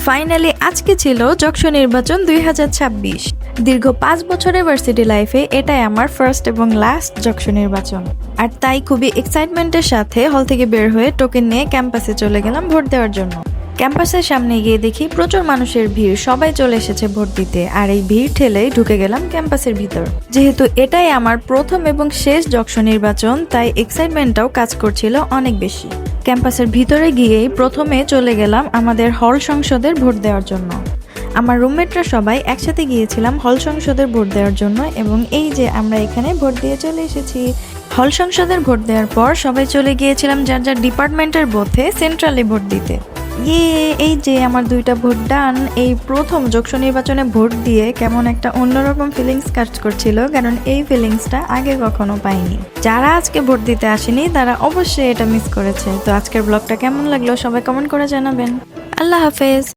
Finally আজকে ছিল যশোর নির্বাচন 2026। দীর্ঘ 5 বছরের ভার্সিটি লাইফে এটাই আমার ফার্স্ট এবং লাস্ট যশোর নির্বাচন। আর তাই খুবই এক্সাইটমেন্টের সাথে হল থেকে বের হয়ে টোকেন নিয়ে ক্যাম্পাসে চলে গেলাম ভোট দেওয়ার জন্য। ক্যাম্পাসের সামনে গিয়ে দেখি প্রচুর মানুষের ভিড়, সবাই চলে এসেছে ভোট দিতে। আর এই ভিড় ঠেলেই ঢুকে গেলাম ক্যাম্পাসের ভিতর। যেহেতু এটাই আমার প্রথম এবং শেষ যশোর নির্বাচন, তাই এক্সাইটমেন্টটাও কাজ করছিল অনেক বেশি। ক্যাম্পাসের ভিতরে গিয়েই প্রথমে চলে গেলাম আমাদের হল সংসদের ভোট দেওয়ার জন্য। আমার রুমমেটরা সবাই একসাথে গিয়েছিলাম হল সংসদের ভোট দেওয়ার জন্য, এবং এই যে আমরা এখানে ভোট দিয়ে চলে এসেছি। হল সংসদের ভোট দেওয়ার পর সবাই চলে গিয়েছিলাম যার যার ডিপার্টমেন্টের বুথে সেন্ট্রালে ভোট দিতে। এই যে আমার 2টা ভোট ডান। এই প্রথম যশোর নির্বাচনে ভোট দিয়ে কেমন একটা অন্যরকম ফিলিংস কাজ করছিল, কারণ এই ফিলিংসটা আগে কখনো পাইনি। যারা আজকে ভোট দিতে আসেনি তারা অবশ্যই এটা মিস করেছে। তো আজকের ব্লগটা কেমন লাগলো সবাই কমেন্ট করে জানাবেন। আল্লাহ হাফেজ।